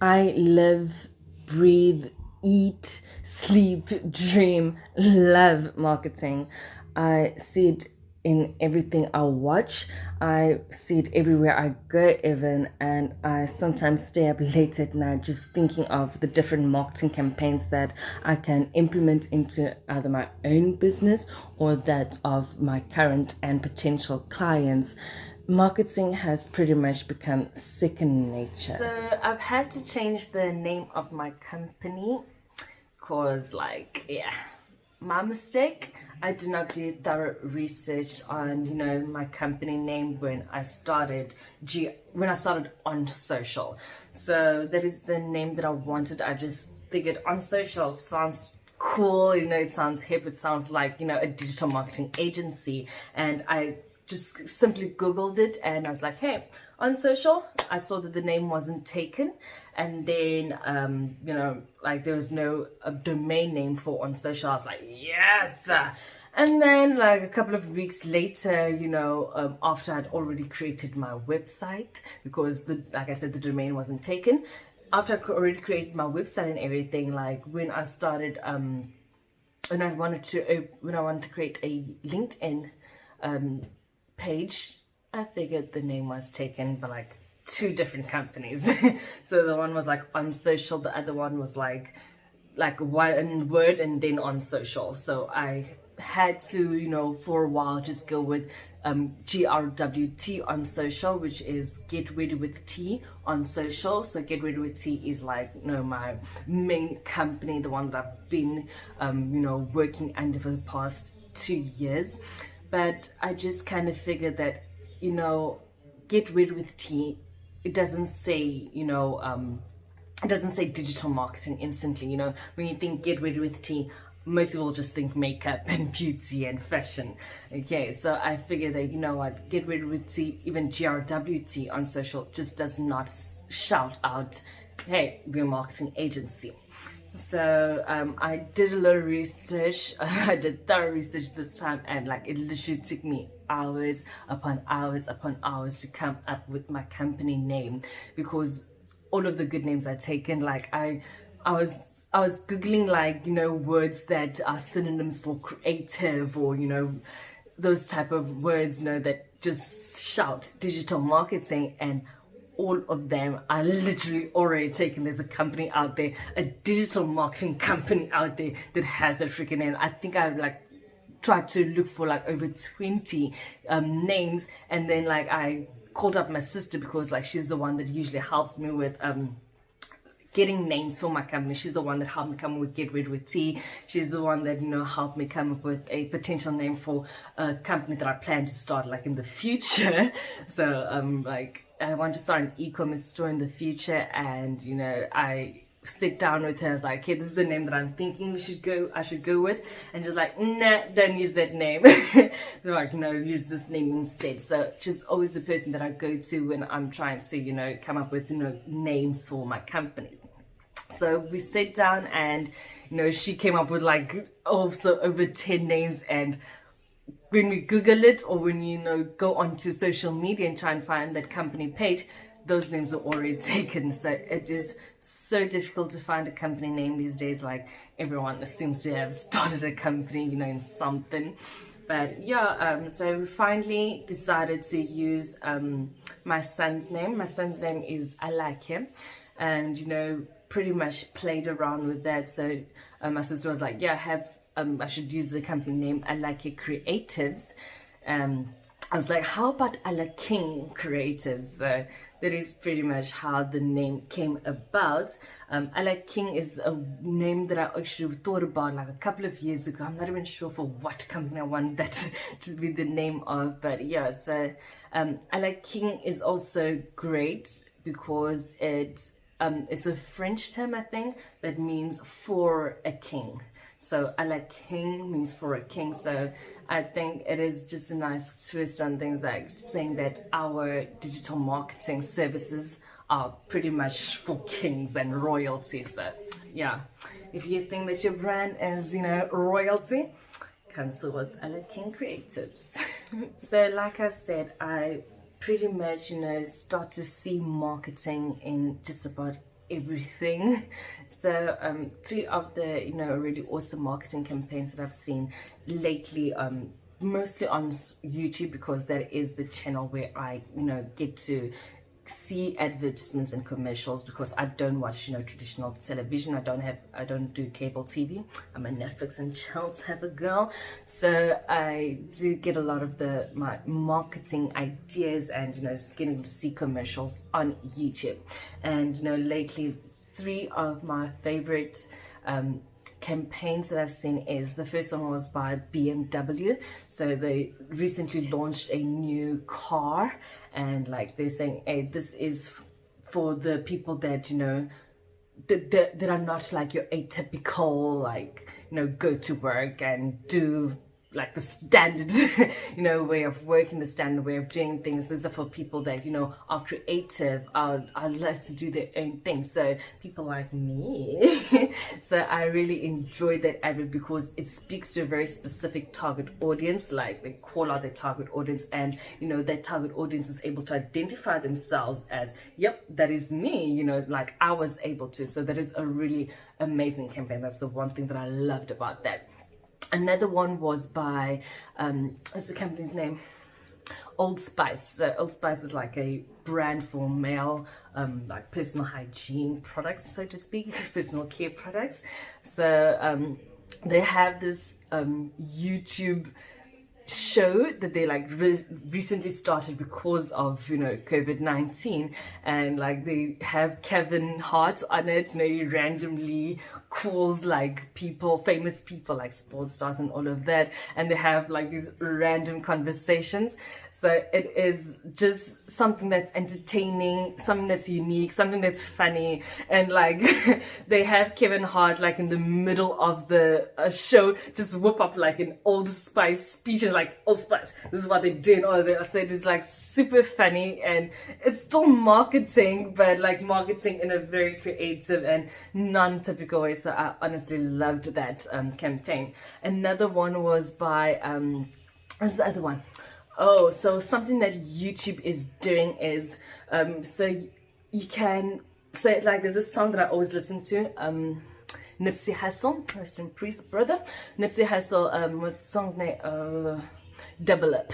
I live, breathe, eat, sleep, dream, love marketing. I see it in everything I watch. I see it everywhere I go, even, and I sometimes stay up late at night just thinking of the different marketing campaigns that I can implement into either my own business or that of my current and potential clients. Marketing has pretty much become second nature. So I've had to change the name of my company because, yeah, my mistake. I did not do thorough research on, my company name when I started on social. So that is the name that I wanted. I just figured on social sounds cool, it sounds hip, it sounds like, a digital marketing agency. And I just simply googled it and I was like, hey, on social. I saw that the name wasn't taken, and then like there was no domain name for on social. I was like, yes. And then like a couple of weeks later, after I'd already created my website, because like I said, the domain wasn't taken, after I already created my website and everything, like when I started when I wanted to create a LinkedIn page, I figured the name was taken by like two different companies. So the one was like on social, the other one was like one word and then on social. So I had to, for a while just go with GRWT on social, which is Get Ready with T on social. So Get Ready with T is like, my main company, the one that I've been, working under for the past 2 years. But I just kind of figured that, Get Ready with T, it doesn't say, it doesn't say digital marketing instantly. When you think Get Ready with T, most people just think makeup and beauty and fashion. Okay, so I figured that, what, Get Ready with T, even GRWT on social, just does not shout out, hey, we're a marketing agency. So I did a lot of research. I did thorough research this time, and like it literally took me hours upon hours upon hours to come up with my company name, because all of the good names I'd taken, like I was I was googling, like, words that are synonyms for creative, or those type of words, that just shout digital marketing, and all of them are literally already taken. There's a company out there, a digital marketing company out there that has a freaking name. I think I like tried to look for like over 20 names, and then like I called up my sister, because like she's the one that usually helps me with getting names for my company. She's the one that helped me come up with Get Rid with T. She's the one that helped me come up with a potential name for a company that I plan to start like in the future. So like I want to start an e-commerce store in the future, and I sit down with her. I was like, okay, this is the name that I'm thinking I should go with. And she's like, nah, don't use that name. They're like, no, use this name instead. So she's always the person that I go to when I'm trying to, come up with, names for my companies. So we sat down, and, she came up with like also over 10 names. And when we Google it, or when go onto social media and try and find that company page, those names are already taken. So it is so difficult to find a company name these days. Like, everyone seems to have started a company, in something. But yeah, so we finally decided to use my son's name. My son's name is I Like Him, and pretty much played around with that. So my sister was like, yeah, I should use the company name I Like It Creatives. I was like, how about I Like King Creatives? So that is pretty much how the name came about. I Like King is a name that I actually thought about like a couple of years ago. I'm not even sure for what company I want that to be the name of, but yeah. So I Like King is also great because it's a French term, I think, that means for a king. So I Like King means for a king. So I think it is just a nice twist on things, like saying that our digital marketing services are pretty much for kings and royalty. So yeah, if you think that your brand is, royalty, come towards I Like King Creatives. So like I said, I pretty much, start to see marketing in just about everything. So three of the really awesome marketing campaigns that I've seen lately, mostly on YouTube, because that is the channel where I get to see advertisements and commercials, because I don't watch traditional television. I don't do cable TV. I'm a Netflix and chill type of girl, so I do get a lot of my marketing ideas and getting to see commercials on YouTube. And lately, three of my favorite campaigns that I've seen is, the first one was by BMW. So they recently launched a new car, and like they're saying, hey, this is for the people that that are not like your atypical, like go to work and do like the standard way of working, the standard way of doing things. These are for people that are creative, are love to do their own thing, so people like me. So I really enjoyed that advert because it speaks to a very specific target audience. Like, they call out their target audience, and that target audience is able to identify themselves as, yep, that is me, like I was able to. So that is a really amazing campaign. That's the one thing that I loved about that. Another one was by what's the company's name? Old Spice. So Old Spice is like a brand for male like personal hygiene products, so to speak, personal care products. So they have this YouTube show that they like recently started because of COVID-19, and like they have Kevin Hart on it. He randomly calls like people, famous people like sports stars and all of that, and they have like these random conversations. So it is just something that's entertaining, something that's unique, something that's funny. And like they have Kevin Hart like in the middle of the show just whip up like an Old Spice speech, and like, Old Spice, this is what they do and all of that. So it is like super funny, and it's still marketing, but like marketing in a very creative and non-typical way. So I honestly loved that campaign. Another one was by what's the other one? Oh, so something that YouTube is doing is so you can, so like there's this song that I always listen to, Nipsey Hussle, rest in peace, brother. Nipsey Hussle, what's the song's name? Double Up.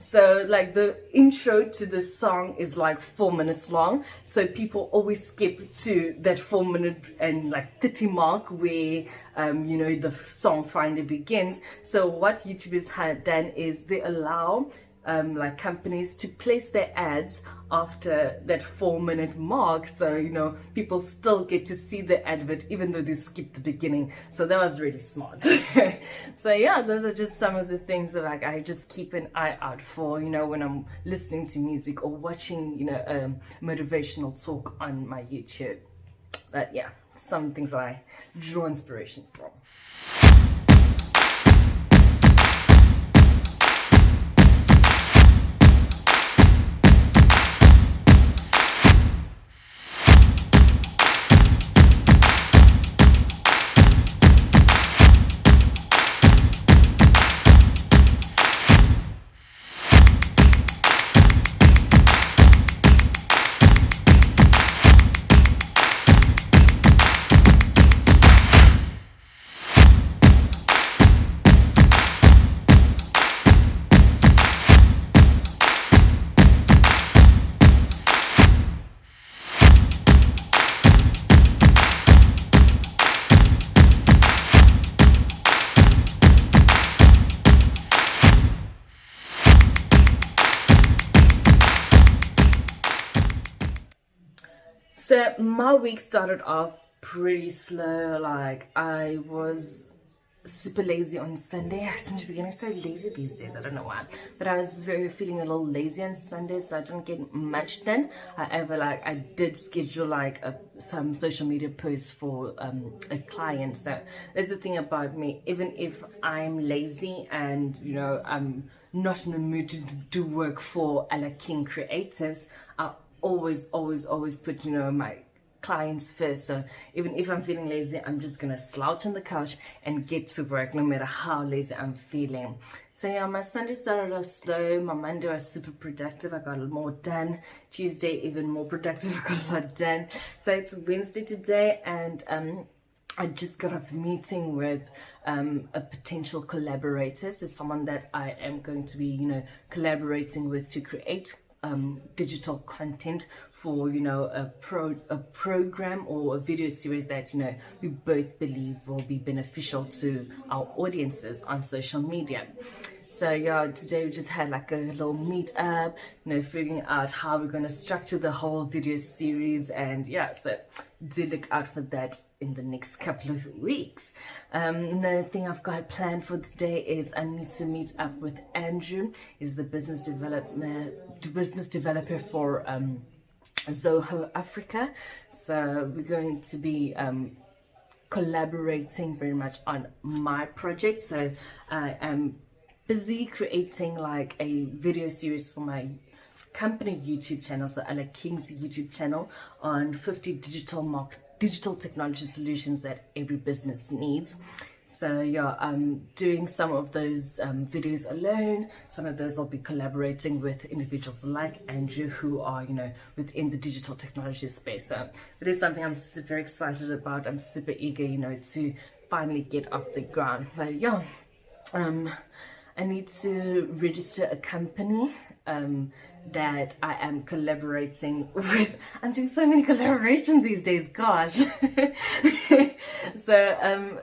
So like the intro to the song is like 4 minutes long, so people always skip to that 4 minute and like 30 mark where the song finally begins. So what YouTubers had done is they allow like companies to place their ads after that 4 minute mark, so people still get to see the advert even though they skipped the beginning. So that was really smart. So yeah, those are just some of the things that like I just keep an eye out for when I'm listening to music or watching motivational talk on my YouTube. But yeah, some things I draw inspiration from. So my week started off pretty slow. Like, I was super lazy on Sunday. I seem to be getting so lazy these days, I don't know why, but I was feeling a little lazy on Sunday, so I didn't get much done. However, like I did schedule like some social media posts for a client. So that's the thing about me, even if I'm lazy and I'm not in the mood to do work for a la King Creatives, I always put my clients first. So even if I'm feeling lazy, I'm just gonna slouch on the couch and get to work no matter how lazy I'm feeling. So yeah, my Sunday started off slow. My Monday was super productive. I got a lot more done. Tuesday even more productive. I got a lot done. So it's Wednesday today, and I just got off meeting with a potential collaborator, so someone that I am going to be, collaborating with to create digital content for, a program or a video series that, we both believe will be beneficial to our audiences on social media. So yeah, today we just had like a little meet up, figuring out how we're going to structure the whole video series. And yeah, so do look out for that in the next couple of weeks. Another thing I've got planned for today is I need to meet up with Andrew. He's the business developer for Zoho Africa. So we're going to be collaborating very much on my project. So I am busy creating like a video series for my company YouTube channel, so Ella King's YouTube channel, on 50 digital technology solutions that every business needs. So yeah, I'm doing some of those videos alone. Some of those will be collaborating with individuals like Andrew who are, within the digital technology space. So it is something I'm super excited about. I'm super eager, to finally get off the ground. But yeah, I need to register a company that I am collaborating with. I'm doing so many collaborations these days, gosh. So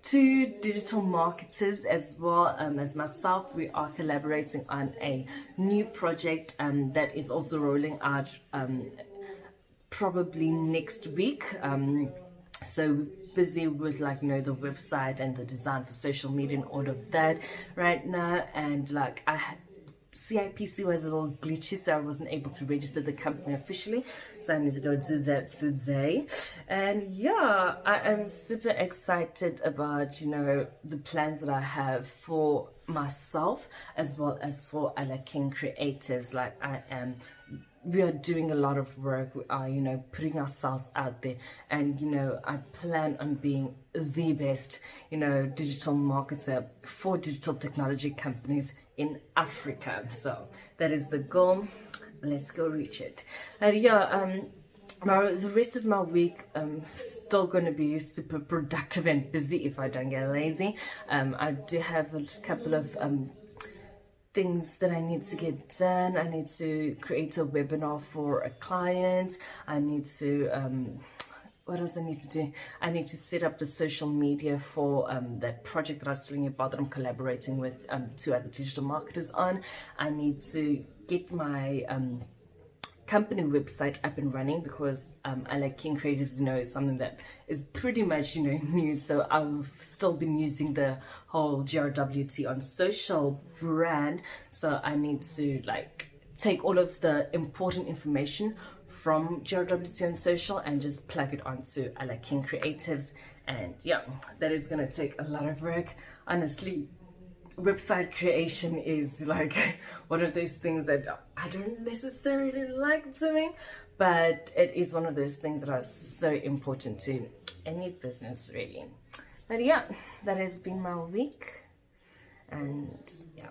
2 digital marketers as well as myself, we are collaborating on a new project that is also rolling out probably next week. So busy with the website and the design for social media and all of that right now, and CIPC was a little glitchy, so I wasn't able to register the company officially, so I need to go do that today. And yeah, I am super excited about the plans that I have for myself as well as for Ella King Creatives. We are doing a lot of work. We are, putting ourselves out there, and I plan on being the best, digital marketer for digital technology companies in Africa. So that is the goal. Let's go reach it. And yeah, the rest of my week still going to be super productive and busy if I don't get lazy. I do have a couple of things that I need to get done. I need to create a webinar for a client. I need to what else I need to do? I need to set up the social media for that project that I was telling you about that I'm collaborating with 2 other digital marketers on. I need to get my company website up and running, because I like King Creatives, is something that is pretty much new. So I've still been using the whole GRWT on social brand, so I need to take all of the important information from GRWT on social and just plug it onto Ella King Creatives. And yeah, that is gonna take a lot of work, honestly. Website creation is one of those things that I don't necessarily like doing, but it is one of those things that are so important to any business, really. But yeah, that has been my week, and yeah.